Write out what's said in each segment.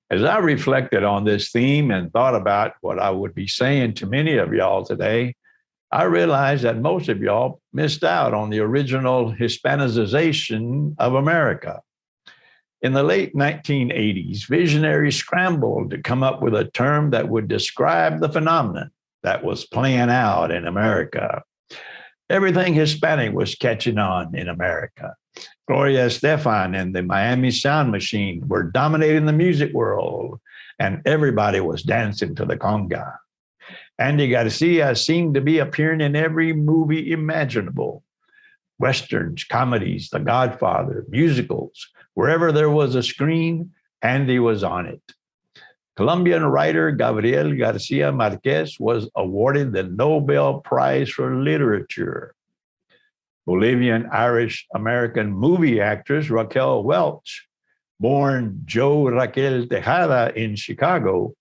As I reflected on this theme and thought about what I would be saying to many of y'all today, I realized that most of y'all missed out on the original Hispanicization of America. In the late 1980s, visionaries scrambled to come up with a term that would describe the phenomenon that was playing out in America. Everything Hispanic was catching on in America. Gloria Estefan and the Miami Sound Machine were dominating the music world, and everybody was dancing to the conga. Andy Garcia seemed to be appearing in every movie imaginable. Westerns, comedies, The Godfather, musicals. Wherever there was a screen, Andy was on it. Colombian writer Gabriel Garcia Marquez was awarded the Nobel Prize for Literature. Bolivian Irish American movie actress Raquel Welch, born Jo Raquel Tejada in Chicago,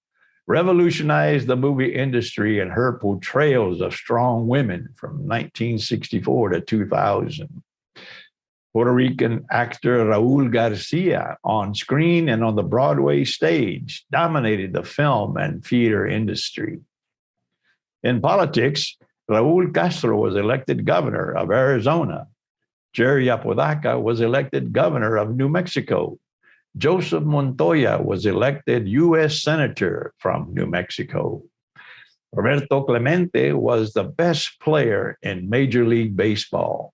revolutionized the movie industry in her portrayals of strong women from 1964 to 2000. Puerto Rican actor Raul Garcia, on screen and on the Broadway stage, dominated the film and theater industry. In politics, Raul Castro was elected governor of Arizona. Jerry Apodaca was elected governor of New Mexico. Joseph Montoya was elected U.S. Senator from New Mexico. Roberto Clemente was the best player in Major League Baseball.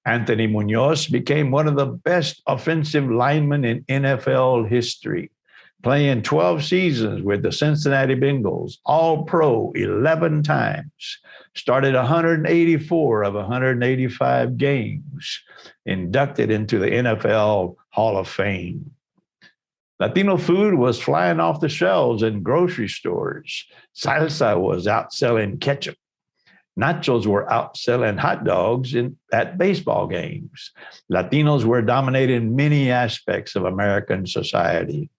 Anthony Munoz became one of the best offensive linemen in NFL history, playing 12 seasons with the Cincinnati Bengals, All-Pro 11 times, started 184 of 185 games, inducted into the NFL Hall of Fame. Latino food was flying off the shelves in grocery stores. Salsa was outselling ketchup. Nachos were outselling hot dogs at baseball games. Latinos were dominating many aspects of American society.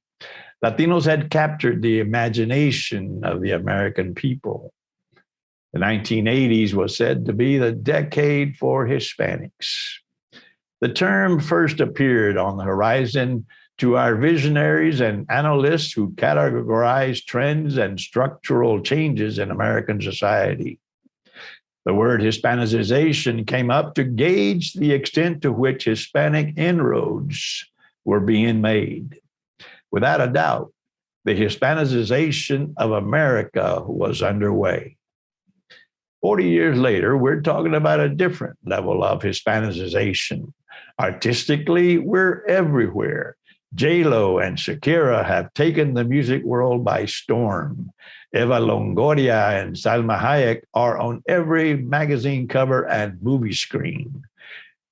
Latinos had captured the imagination of the American people. The 1980s was said to be the decade for Hispanics. The term first appeared on the horizon to our visionaries and analysts who categorized trends and structural changes in American society. The word Hispanicization came up to gauge the extent to which Hispanic inroads were being made. Without a doubt, the Hispanicization of America was underway. 40 years later, we're talking about a different level of Hispanicization. Artistically, we're everywhere. J-Lo and Shakira have taken the music world by storm. Eva Longoria and Salma Hayek are on every magazine cover and movie screen.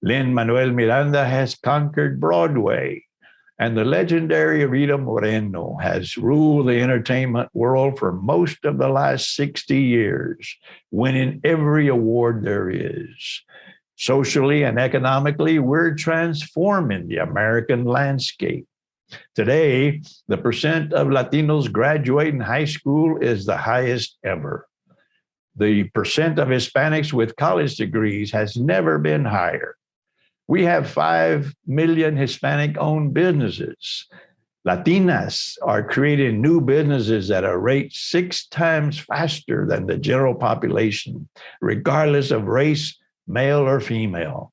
Lin-Manuel Miranda has conquered Broadway, and the legendary Rita Moreno has ruled the entertainment world for most of the last 60 years, winning every award there is. Socially and economically, we're transforming the American landscape. Today, the percent of Latinos graduating high school is the highest ever. The percent of Hispanics with college degrees has never been higher. We have 5 million Hispanic-owned businesses. Latinas are creating new businesses at a rate 6 times faster than the general population, regardless of race, male or female.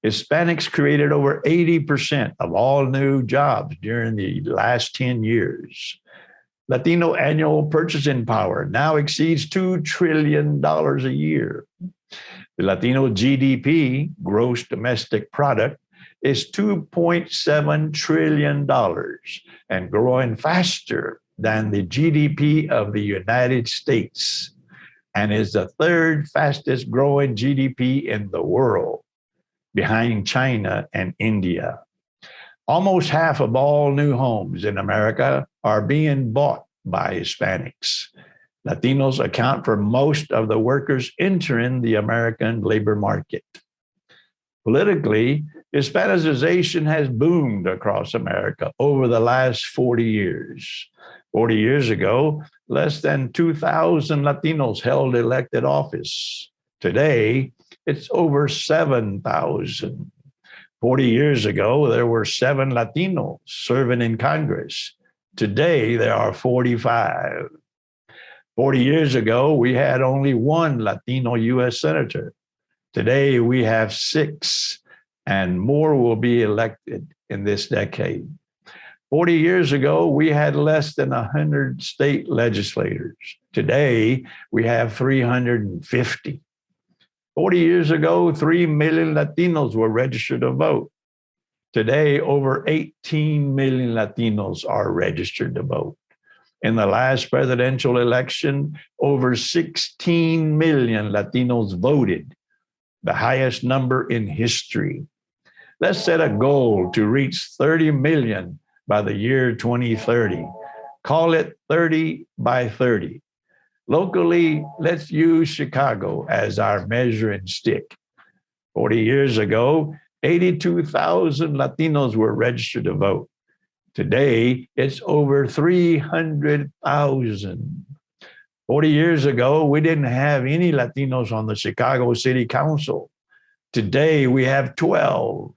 Hispanics created over 80% of all new jobs during the last 10 years. Latino annual purchasing power now exceeds $2 trillion a year. The Latino GDP, gross domestic product, is $2.7 trillion and growing faster than the GDP of the United States, and is the 3rd fastest growing GDP in the world, behind China and India. Almost half of all new homes in America are being bought by Hispanics. Latinos account for most of the workers entering the American labor market. Politically, Hispanicization has boomed across America over the last 40 years. 40 years ago, less than 2,000 Latinos held elected office. Today, it's over 7,000. 40 years ago, there were 7 Latinos serving in Congress. Today, there are 45. 40 years ago, we had only one Latino U.S. senator. Today, we have 6, and more will be elected in this decade. 40 years ago, we had less than 100 state legislators. Today, we have 350. 40 years ago, 3 million Latinos were registered to vote. Today, over 18 million Latinos are registered to vote. In the last presidential election, over 16 million Latinos voted, the highest number in history. Let's set a goal to reach 30 million by the year 2030. Call it 30 by 30. Locally, let's use Chicago as our measuring stick. 40 years ago, 82,000 Latinos were registered to vote. Today, it's over 300,000. 40 years ago, we didn't have any Latinos on the Chicago City Council. Today, we have 12.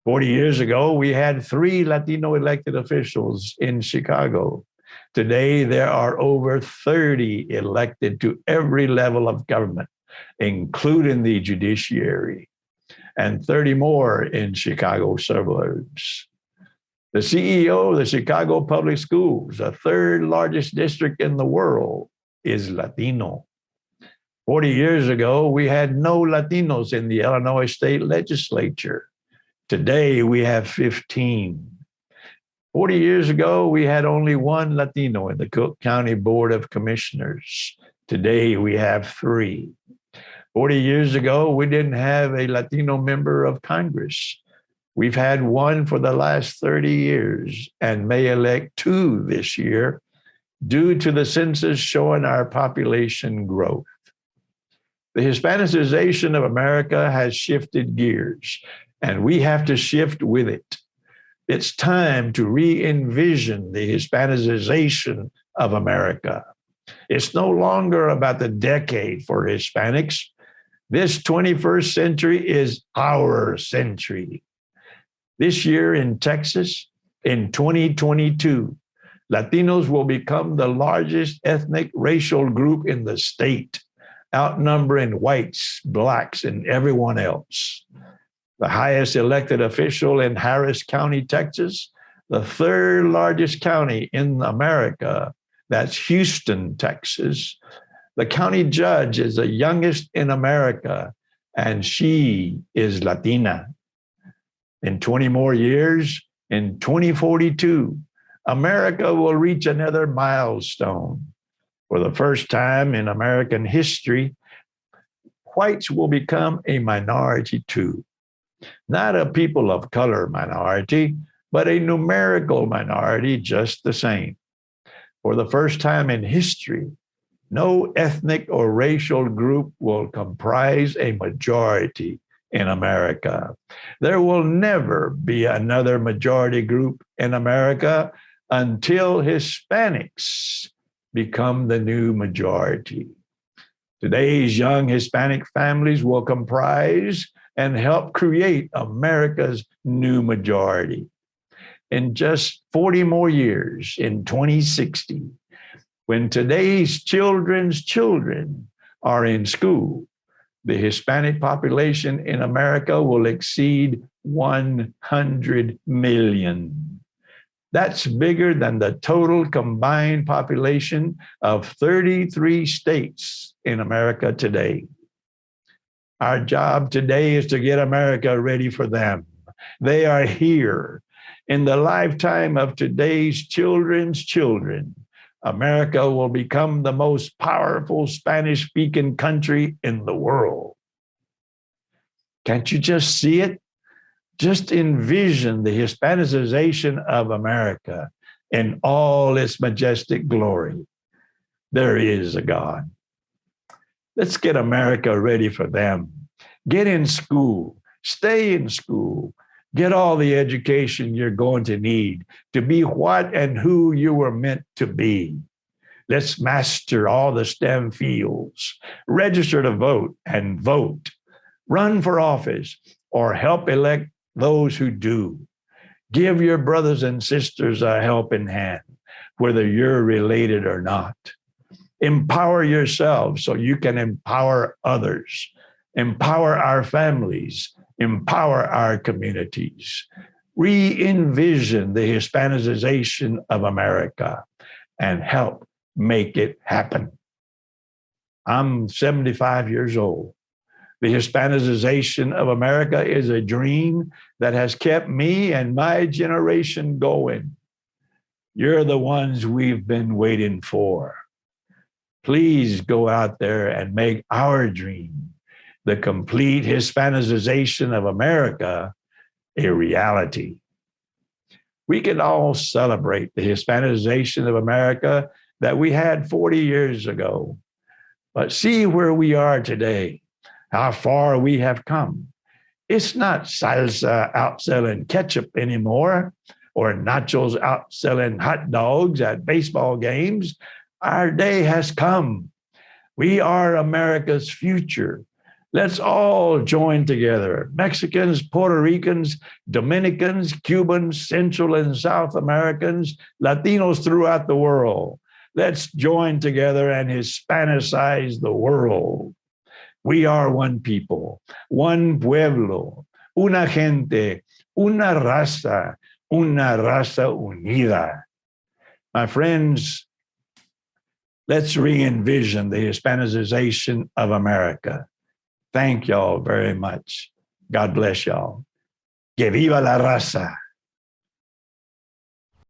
40 years ago, we had 3 Latino elected officials in Chicago. Today, there are over 30 elected to every level of government, including the judiciary, and 30 more in Chicago suburbs. The CEO of the Chicago Public Schools, the 3rd largest district in the world, is Latino. 40 years ago, we had no Latinos in the Illinois state legislature. Today, we have 15. 40 years ago, we had only 1 Latino in the Cook County Board of Commissioners. Today, we have 3. 40 years ago, we didn't have a Latino member of Congress. We've had 1 for the last 30 years and may elect 2 this year due to the census showing our population growth. The Hispanicization of America has shifted gears, and we have to shift with it. It's time to re-envision the Hispanicization of America. It's no longer about the decade for Hispanics. This 21st century is our century. This year in Texas, in 2022, Latinos will become the largest ethnic racial group in the state, outnumbering whites, blacks, and everyone else. The highest elected official in Harris County, Texas, the 3rd largest county in America, that's Houston, Texas. The county judge is the youngest in America, and she is Latina. In 20 more years, in 2042, America will reach another milestone. For the first time in American history, whites will become a minority too. Not a people of color minority, but a numerical minority just the same. For the first time in history, no ethnic or racial group will comprise a majority in America. There will never be another majority group in America until Hispanics become the new majority. Today's young Hispanic families will comprise and help create America's new majority. In just 40 more years, in 2060, when today's children's children are in school, the Hispanic population in America will exceed 100 million. That's bigger than the total combined population of 33 states in America today. Our job today is to get America ready for them. They are here. In the lifetime of today's children's children, America will become the most powerful Spanish-speaking country in the world. Can't you just see it? Just envision the Hispanicization of America in all its majestic glory. There is a God. Let's get America ready for them. Get in school, stay in school, get all the education you're going to need to be what and who you were meant to be. Let's master all the STEM fields, register to vote and vote, run for office, or help elect those who do. Give your brothers and sisters a helping hand, whether you're related or not. Empower yourself so you can empower others. Empower our families. Empower our communities. Re-envision the Hispanicization of America and help make it happen. I'm 75 years old. The Hispanicization of America is a dream that has kept me and my generation going. You're the ones we've been waiting for. Please go out there and make our dream, the complete Hispanicization of America, a reality. We can all celebrate the Hispanicization of America that we had 40 years ago, but see where we are today, how far we have come. It's not salsa outselling ketchup anymore, or nachos outselling hot dogs at baseball games. Our day has come. We are America's future. Let's all join together. Mexicans, Puerto Ricans, Dominicans, Cubans, Central and South Americans, Latinos throughout the world. Let's join together and Hispanicize the world. We are one people, one pueblo, una gente, una raza unida. My friends, let's re-envision the Hispanicization of America. Thank y'all very much. God bless y'all. Que viva la raza.